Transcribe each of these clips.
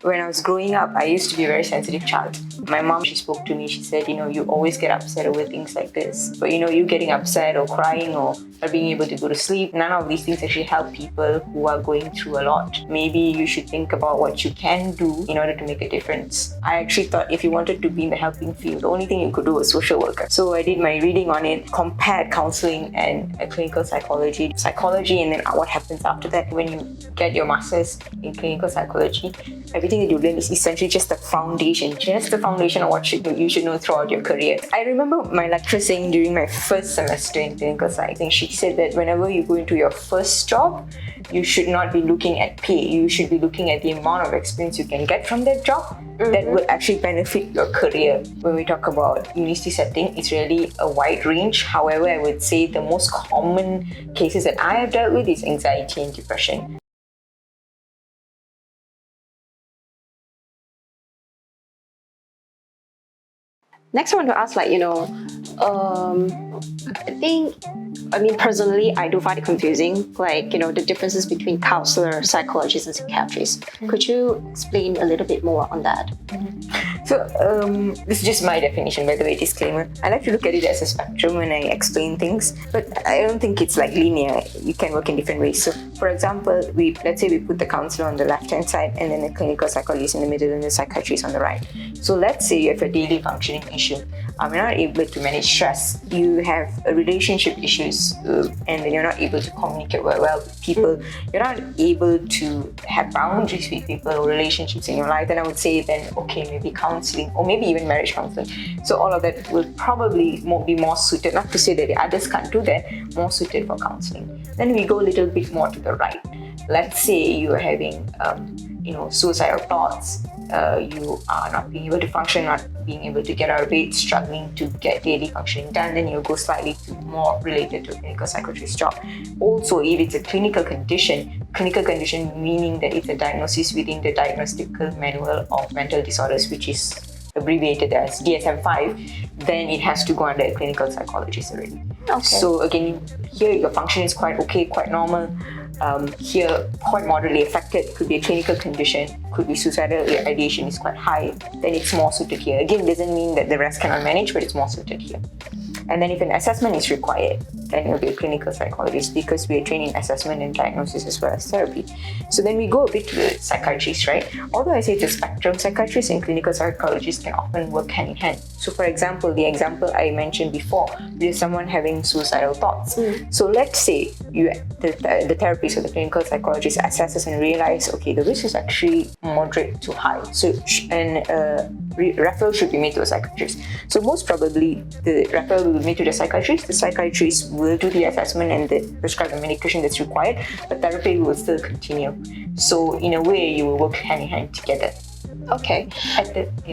When I was growing up, I used to be a very sensitive child. My mom, she spoke to me, she said, you always get upset over things like this. But you getting upset or crying or not being able to go to sleep, none of these things actually help people who are going through a lot. Maybe you should think about what you can do in order to make a difference. I actually thought if you wanted to be in the helping field, the only thing you could do was social worker. So I did my reading on it, compared counselling and clinical psychology, and then what happens after that. When you get your master's in clinical psychology, everything that you learn is essentially just the foundation of what you should know throughout your career. I remember my lecturer saying during my first semester in clinical psych, she said that whenever you go into your first job, you should not be looking at pay. You should be looking at the amount of experience you can get from that job that will actually benefit your career. When we talk about university setting, it's really a wide range. However, I would say the most common cases that I have dealt with is anxiety and depression. Next, I want to ask, personally, I do find it confusing, the differences between counselor, psychologist, and psychiatrist. Could you explain a little bit more on that? So, this is just my definition, by the way, disclaimer. I like to look at it as a spectrum when I explain things, but I don't think it's linear. You can work in different ways. So, for example, let's say we put the counselor on the left-hand side and then the clinical psychologist in the middle and the psychiatrist on the right. So, let's say you have a daily functioning issue. You're not able to manage stress. You have relationship issues, and then you're not able to communicate well with people. You're not able to have boundaries with people or relationships in your life. Then I would say then, okay, maybe counseling or maybe even marriage counseling. So all of that will probably be more suited, not to say that the others can't do that, more suited for counseling. Then we go a little bit more to the right. Let's say you're having suicidal thoughts. You are not being able to function, not being able to get out of bed, struggling to get daily functioning done, then you'll go slightly to more related to a clinical psychiatrist job. Also, if it's a clinical condition meaning that it's a diagnosis within the Diagnostical Manual of Mental Disorders, which is abbreviated as DSM-5, then it has to go under a clinical psychologist already. Okay. So again, here your function is quite okay, quite normal. Here, quite moderately affected, could be a clinical condition, could be suicidal ideation is quite high, then it's more suited here. Again, doesn't mean that the rest cannot manage, but it's more suited here. And then if an assessment is required, then it'll be a clinical psychologist, because we are trained in assessment and diagnosis as well as therapy. So then we go a bit to the psychiatrist, right? Although I say it's a spectrum, psychiatrists and clinical psychologists can often work hand in hand. So for example, the example I mentioned before, with someone having suicidal thoughts. So let's say the therapist or the clinical psychologist assesses and realizes, okay, the risk is actually moderate to high. So referral should be made to a psychiatrist. So most probably the referral will be made to the psychiatrist will do the assessment and prescribe the medication that's required, but therapy will still continue. So in a way, you will work hand in hand together. Okay.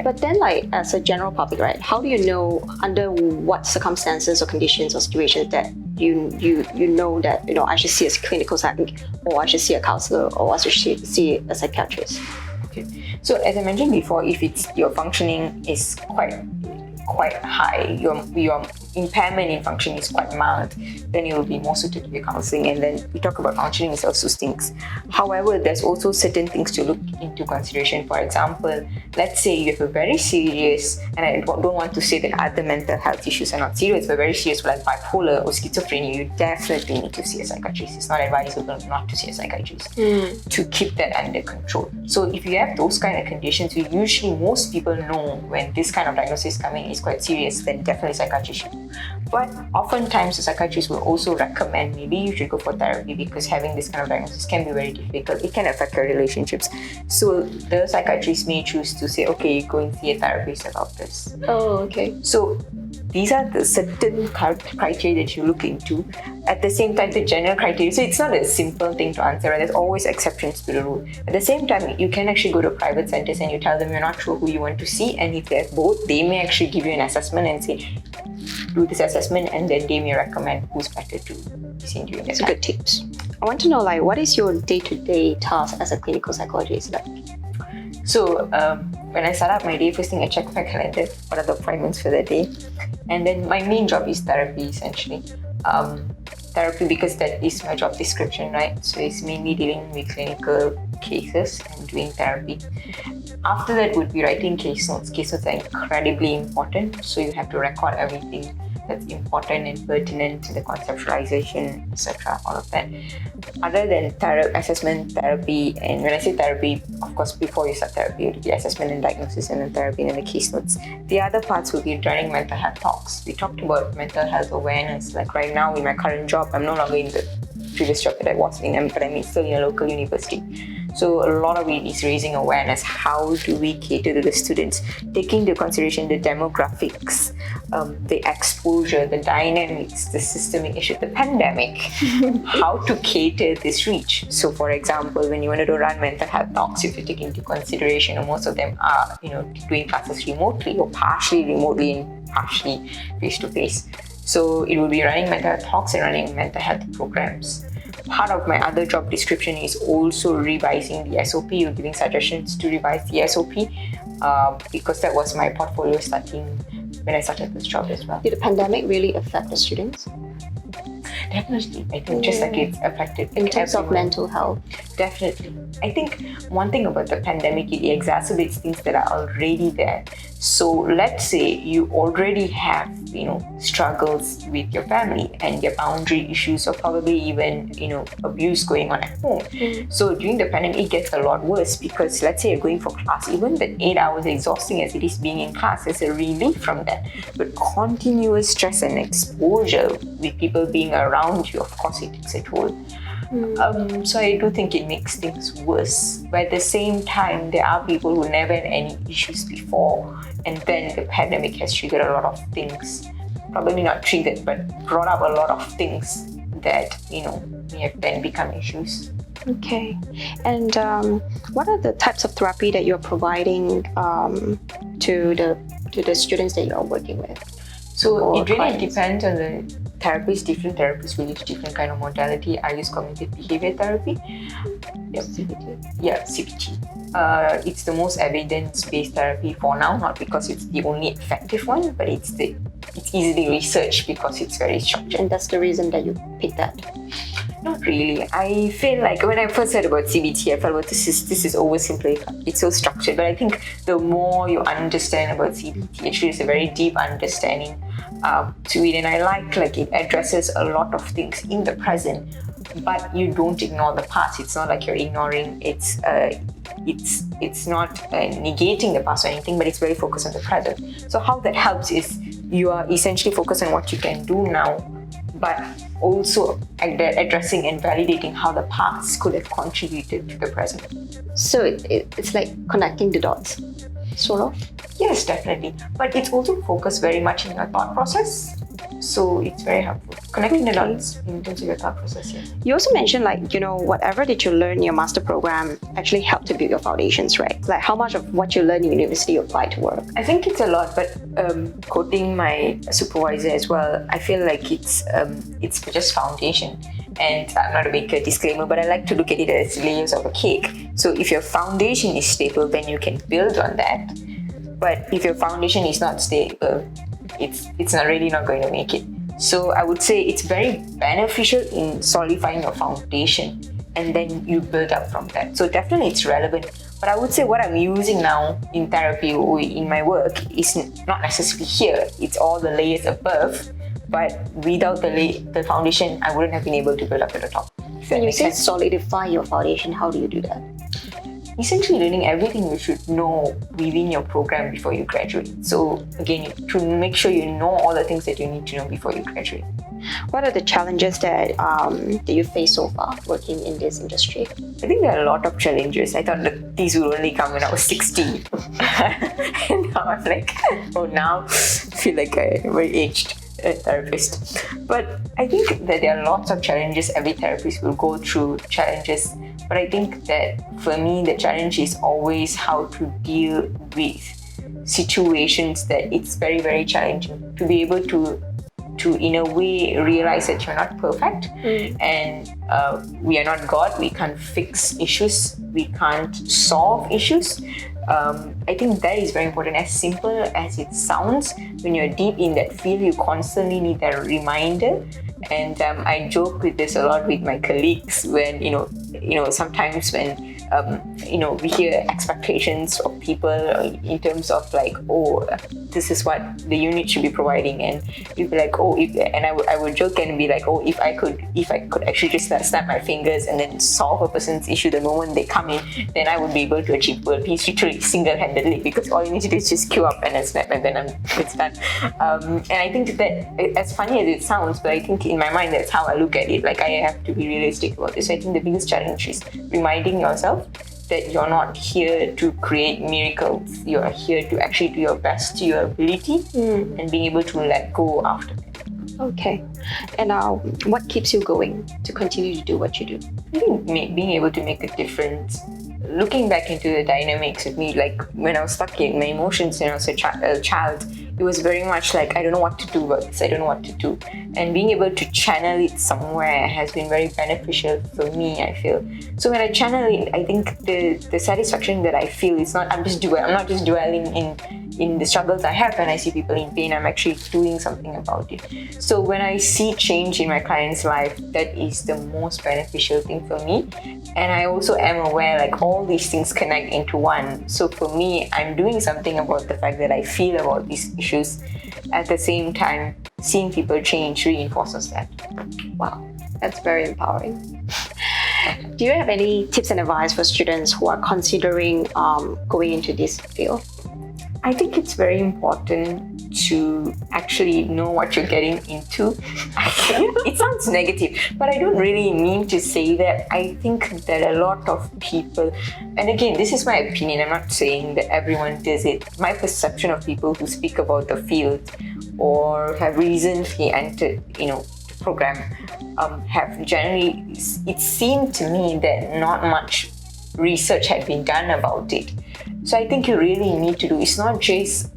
But then as a general public, right, how do you know under what circumstances or conditions or situations that you know that I should see a clinical psychologist, or I should see a counselor, or I should see a psychiatrist? Okay. So as I mentioned before, if your functioning is quite high, your impairment in function is quite mild, then you will be more suited to be counseling. And then we talk about counseling is also things. However, there's also certain things to look into consideration. For example, let's say you have a very serious, and I don't want to say that other mental health issues are not serious, but very serious, like bipolar or schizophrenia, you definitely need to see a psychiatrist. It's not advisable not to see a psychiatrist to keep that under control. So if you have those kind of conditions, most people know when this kind of diagnosis is coming is quite serious, then definitely psychiatrist. But oftentimes the psychiatrist will also recommend maybe you should go for therapy, because having this kind of diagnosis can be very difficult. It can affect your relationships. So the psychiatrist may choose to say, okay, go and see a therapist about this. Oh, okay. So these are the certain criteria that you look into. At the same time, the general criteria, so it's not a simple thing to answer, right? There's always exceptions to the rule. At the same time, you can actually go to private centers and you tell them you're not sure who you want to see, and if they have both, they may actually give you an assessment and say, do this assessment, and then they may recommend who's better to be seen during that. That's good tips. I want to know, what is your day-to-day task as a clinical psychologist like? So when I start up my day, first thing I check my calendar, what are the appointments for the day, and then my main job is therapy essentially. therapy, because that is my job description, right? So it's mainly dealing with clinical cases and doing therapy. After that would be writing case notes. Case notes are incredibly important, so you have to record everything that's important and pertinent to the conceptualization, etc. All of that. Other than assessment, therapy, and when I say therapy, of course, before you start therapy, it will be assessment and diagnosis, and then therapy, and then the case notes. The other parts will be running mental health talks. We talked about mental health awareness. Like right now in my current job, I'm no longer in the previous job that I was in, but I'm still in a local university. So a lot of it is raising awareness. How do we cater to the students, taking into consideration the demographics, the exposure, the dynamics, the systemic issue, the pandemic, how to cater this reach. So for example, when you want to run mental health talks, if you take into consideration, most of them are doing classes remotely or partially remotely and partially face-to-face. So it will be running mental health talks and running mental health programs. Part of my other job description is also revising the SOP or giving suggestions to revise the SOP, because that was my portfolio starting when I started this job as well. Did the pandemic really affect the students? Definitely. I think just like it's affected in terms of mental health. Definitely. I think one thing about the pandemic, it exacerbates things that are already there. So let's say you already have, struggles with your family and your boundary issues, or probably even, abuse going on at home. So during the pandemic, it gets a lot worse, because let's say you're going for class, even the 8 hours exhausting as it is being in class, there's a relief from that. But continuous stress and exposure with people being around you, of course, it takes a toll. So I do think it makes things worse. But at the same time, there are people who never had any issues before, and then the pandemic has triggered a lot of things. Probably not triggered, but brought up a lot of things that, may have then become issues. Okay. And what are the types of therapy that you're providing to the students that you're working with? So it really depends on the therapist. Different therapists will use different kind of modality. I use cognitive behavior therapy. Yep. CBT. Yeah, CBT. It's the most evidence-based therapy for now, not because it's the only effective one, but it's easily researched because it's very structured. And that's the reason that you picked that? Not really. I feel like when I first heard about CBT, I felt about this is oversimplified. It's so structured. But I think the more you understand about CBT, actually it's a very deep understanding to it. And I like it addresses a lot of things in the present, but you don't ignore the past. It's not like you're ignoring it's not negating the past or anything, but it's very focused on the present. So how that helps is you are essentially focused on what you can do now, but also addressing and validating how the past could have contributed to the present. So it's like connecting the dots, sort of? Yes, definitely. But it's also focused very much in your thought process. So it's very helpful. Connecting the dots in terms of your thought process, yes. You also mentioned whatever that you learn in your master program actually helped to build your foundations, right? Like how much of what you learn in university you apply to work? I think it's a lot, but quoting my supervisor as well, I feel like it's just foundation. And I'm not a big disclaimer, but I like to look at it as layers of a cake. So if your foundation is stable, then you can build on that. But if your foundation is not stable, it's really not going to make it. So I would say it's very beneficial in solidifying your foundation, and then you build up from that. So definitely it's relevant. But I would say what I'm using now in therapy or in my work is not necessarily here. It's all the layers above. But without the foundation, I wouldn't have been able to build up to the top. When you say solidify your foundation, how do you do that? Essentially learning everything you should know within your program before you graduate. So again, to make sure you know all the things that you need to know before you graduate. What are the challenges that you face so far working in this industry? I think there are a lot of challenges. I thought that these would only come when I was 16. And now I'm like, now I feel like I'm very aged therapist. But I think that there are lots of challenges. Every therapist will go through challenges. But I think that for me, the challenge is always how to deal with situations that it's very, very challenging to be able to in a way realize that you're not perfect and we are not God. We can't fix issues. We can't solve issues. I think that is very important. As simple as it sounds, when you're deep in that field, you constantly need that reminder And I joke with this a lot with my colleagues when, sometimes when, we hear expectations of people in terms of like, oh, this is what the unit should be providing. And you'd be like, oh, I would joke and be like, oh, if I could actually just snap my fingers and then solve a person's issue the moment they come in, then I would be able to achieve world peace literally single-handedly, because all you need to do is just queue up and then snap and then it's done. And I think that, as funny as it sounds, but I think in my mind that's how I look at it. Like, I have to be realistic about this. I think the biggest challenge is reminding yourself that you're not here to create miracles. You are here to actually do your best to your ability and being able to let go after that. Okay. And what keeps you going to continue to do what you do? I think being able to make a difference. Looking back into the dynamics with me, like when I was stuck in my emotions when I was a child, it was very much like, I don't know what to do about this, I don't know what to do. And being able to channel it somewhere has been very beneficial for me, I feel. So when I channel it, I think the satisfaction that I feel is not, I'm not just dwelling in the struggles I have. When I see people in pain, I'm actually doing something about it. So when I see change in my client's life, that is the most beneficial thing for me. And I also am aware, like, all these things connect into one. So for me, I'm doing something about the fact that I feel about these issues. At the same time, seeing people change reinforces that. Wow, that's very empowering. Do you have any tips and advice for students who are considering going into this field? I think it's very important to actually know what you're getting into. It sounds negative, but I don't really mean to say that. I think that a lot of people, and again, this is my opinion, I'm not saying that everyone does it. My perception of people who speak about the field or have recently entered, the program, have generally, it seemed to me that not much research had been done about it. So I think you really need to do, it's not just,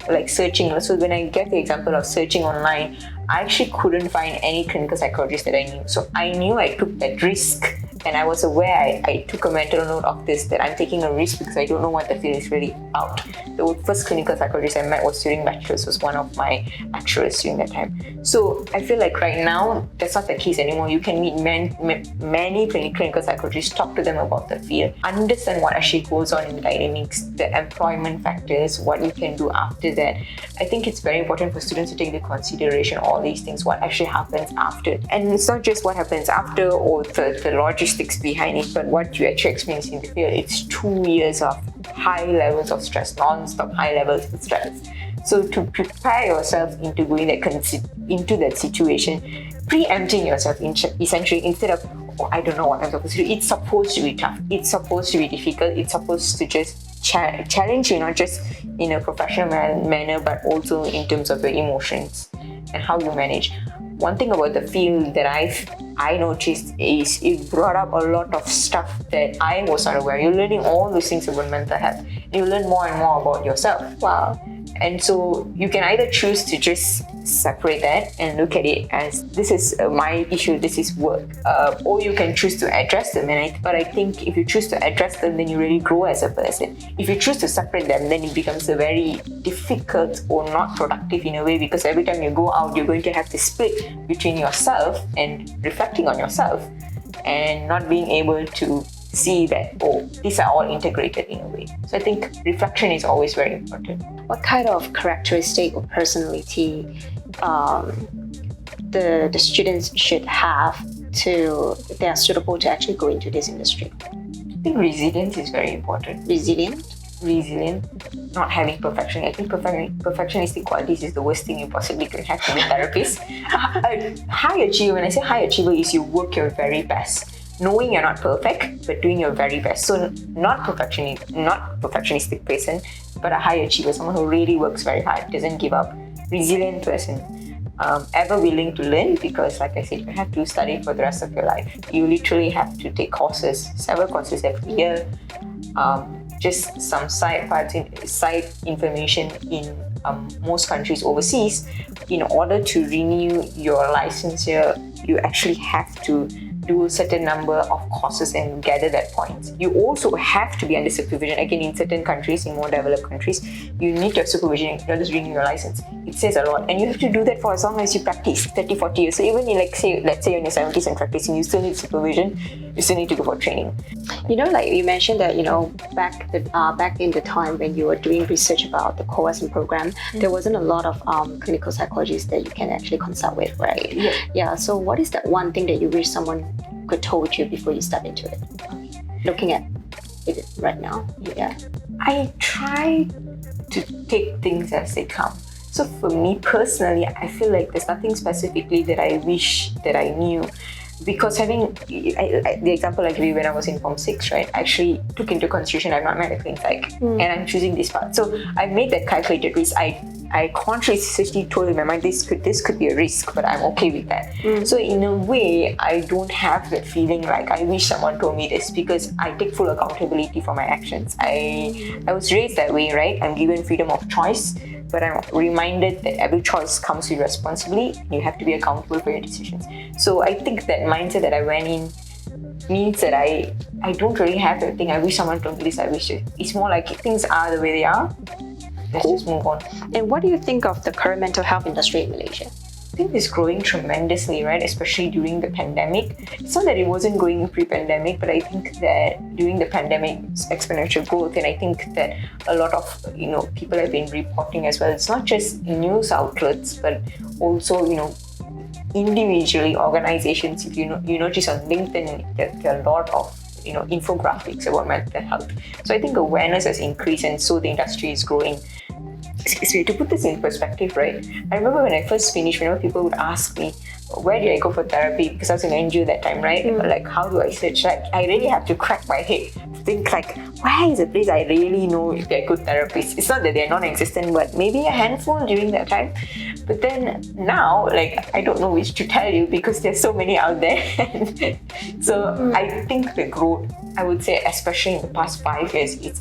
like searching. So when I get the example of searching online, I actually couldn't find any clinical psychologist that I knew. So I knew I took that risk, and I was aware, I took a mental note of this, that I'm taking a risk because I don't know what the field is really about. The first clinical psychologist I met was during bachelor's, was one of my lecturers during that time. So I feel like right now, that's not the case anymore. You can meet many clinical psychologists, talk to them about the field, understand what actually goes on in the dynamics, the employment factors, what you can do after that. I think it's very important for students to take into consideration all these things, what actually happens after. And it's not just what happens after or the logistics behind it, but what you actually experience in the field. It's 2 years of high levels of stress, non-stop high levels of stress. So to prepare yourself into going into that situation, preempting yourself essentially, instead of, oh, I don't know what I'm supposed to do. It's supposed to be tough. It's supposed to be difficult. It's supposed to just challenge you, not just in a professional manner, but also in terms of your emotions and how you manage. One thing about the field that I noticed is it brought up a lot of stuff that I was not aware. You're learning all those things about mental health. You learn more and more about yourself. Wow. And so you can either choose to just separate that and look at it as, this is my issue, this is work, or you can choose to address them. But I think if you choose to address them, then you really grow as a person. If you choose to separate them, then it becomes a very difficult or not productive in a way, because every time you go out, you're going to have to split between yourself and reflecting on yourself, and not being able to see that, oh, these are all integrated in a way. So I think reflection is always very important. What kind of characteristic or personality the students should have if they are suitable to actually go into this industry? I think resilience is very important. Resilient, not having perfection. I think perfectionistic qualities is the worst thing you possibly can have to be a therapist. High achiever, when I say high achiever, is you work your very best, knowing you're not perfect, but doing your very best. So not perfectionistic person, but a high achiever, someone who really works very hard, doesn't give up. Resilient person, ever willing to learn, because like I said, you have to study for the rest of your life. You literally have to take several courses every year. Just some side information in most countries overseas. In order to renew your license here, you actually have to do a certain number of courses and gather that points. You also have to be under supervision. Again, in certain countries, in more developed countries, you need your supervision. You're just renewing your license. It says a lot. And you have to do that for as long as you practice, 30, 40 years. So even in, let's say you're in your 70s and practicing, you still need supervision. You still need to go for training. You know, like you mentioned that, you know, back in the time when you were doing research about the co-working program, there wasn't a lot of clinical psychologists that you can actually consult with, right? Yeah. So what is that one thing that you wish someone could told you before you step into it? Looking at it right now. Yeah. I try to take things as they come. So for me personally, I feel like there's nothing specifically that I wish that I knew. Because the example I gave you when I was in Form 6, right, I actually took into consideration I'm not medical in psych, and I'm choosing this path. So I made that calculated risk. I consciously told in my mind this could be a risk, but I'm okay with that. So in a way, I don't have that feeling like I wish someone told me this, because I take full accountability for my actions. I was raised that way, right? I'm given freedom of choice, but I'm reminded that every choice comes with responsibility. You have to be accountable for your decisions. So I think that mindset that I went in means that I don't really have that thing. I wish someone told me this. I wish it. It's more like things are the way they are. Let's just move on. And what do you think of the current mental health industry in Malaysia? I think it's growing tremendously, right? Especially during the pandemic. It's not that it wasn't growing pre-pandemic, but I think that during the pandemic, it's exponential growth. And I think that a lot of people have been reporting as well. It's not just news outlets, but also individually organizations. If you notice on LinkedIn, there are a lot of infographics about mental health. So I think awareness has increased, and so the industry is growing. So to put this in perspective, right? I remember when I first finished, whenever people would ask me, where did I go for therapy? Because I was in NGO that time, right? Like, how do I search? Like, I really have to crack my head to think like, where is a place I really know if they're good therapists? It's not that they're non-existent, but maybe a handful during that time. But then now, like, I don't know which to tell you because there's so many out there. So I think the growth, I would say, especially in the past 5 years, it's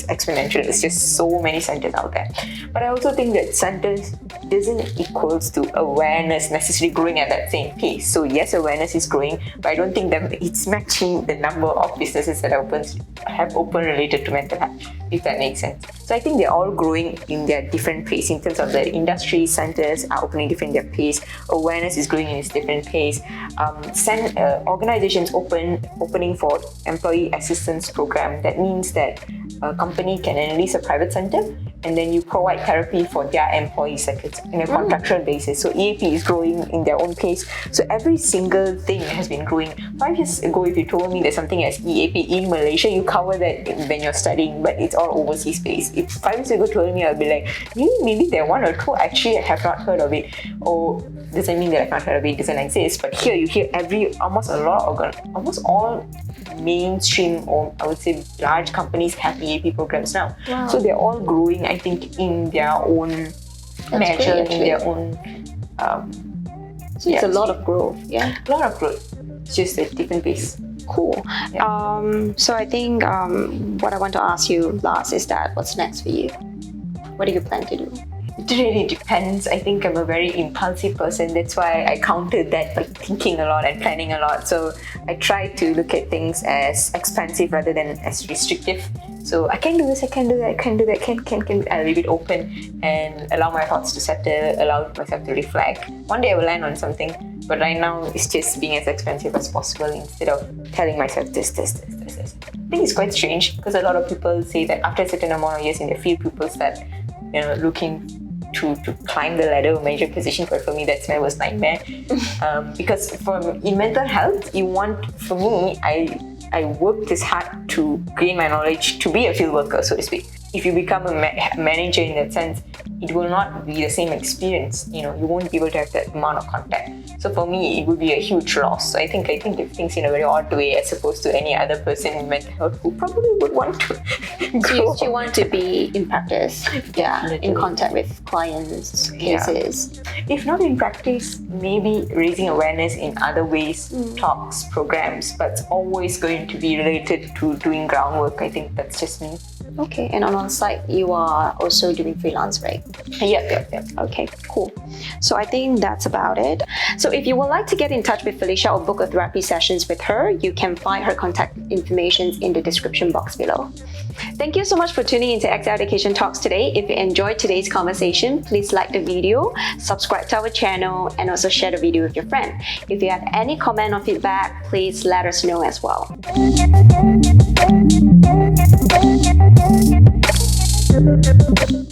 exponential. It's just so many centers out there. But I also think that centers doesn't equals to awareness necessarily growing at that same pace. So yes, awareness is growing, but I don't think that it's matching the number of businesses that have opened related to mental health, if that makes sense. So I think they're all growing in their different pace in terms of the industry. Centers are opening different their pace. Awareness is growing in its different pace. Organizations opening for employee assistance program. That means that a company can enlist a private center, and then you provide therapy for their employees, like it's in a contractual basis. So EAP is growing in their own pace. So every single thing has been growing. 5 years ago, if you told me there's something as EAP in Malaysia, you cover that when you're studying, but it's all overseas based. If 5 years ago told me, I'll be like, maybe there are 1 or 2 actually I have not heard of it. Or doesn't mean that I've not heard of it, it doesn't exist. But here you hear almost all mainstream, or I would say large companies have EAP programs now. Wow. So they're all growing, I think, in their own measure, in their own. So it's a lot of growth. Yeah, a lot of growth. It's just a different pace. Cool. Yeah. So I think what I want to ask you last is that what's next for you? What do you plan to do? It really depends. I think I'm a very impulsive person. That's why I counted that by thinking a lot and planning a lot. So I try to look at things as expansive rather than as restrictive. So I can do this, I can do that, I can do that, can. I'll leave it open and allow my thoughts to settle, allow myself to reflect. One day I will land on something, but right now it's just being as expansive as possible instead of telling myself this. I think it's quite strange because a lot of people say that after a certain amount of years in the field, people start looking to climb the ladder of major position. But for me, that's my worst nightmare. Because in mental health, for me, I worked this hard to gain my knowledge to be a field worker, so to speak. If you become a manager in that sense, it will not be the same experience. You won't be able to have that amount of contact. So for me, it would be a huge loss. So I think if things in a very odd way as opposed to any other person in mental health who probably would want to grow. So you want to be in practice, in contact with clients, cases. If not in practice, maybe raising awareness in other ways, talks, programs, but it's always going to be related to doing groundwork. I think that's just me. Okay, and on a sounds like you are also doing freelance, right? Yep. Okay, cool. So I think that's about it. So if you would like to get in touch with Felicia or book a therapy sessions with her, you can find her contact information in the description box below. Thank you so much for tuning into 𝐿𝐸 Education Talks today. If you enjoyed today's conversation, please like the video, subscribe to our channel, and also share the video with your friend. If you have any comment or feedback, please let us know as well.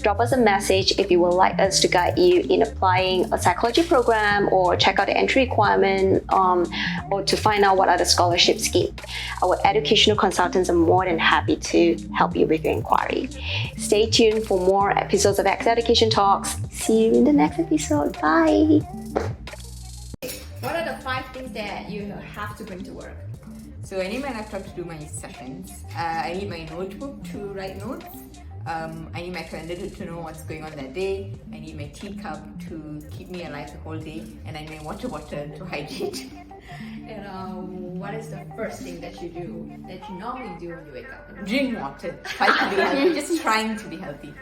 Drop us a message if you would like us to guide you in applying a psychology program, or check out the entry requirement, or to find out what are the scholarship schemes. Our educational consultants are more than happy to help you with your inquiry. Stay tuned for more episodes of 𝐿𝐸 Education Talks. See you in the next episode. Bye! What are the 5 things that you have to bring to work? So I need my laptop to do my sessions. I need my notebook to write notes. I need my calendar to know what's going on that day. I need my teacup to keep me alive the whole day, and I need my water bottle to hydrate. And what is the first thing that you do, that you normally do when you wake up? Drink water. Try to be healthy. Just trying to be healthy.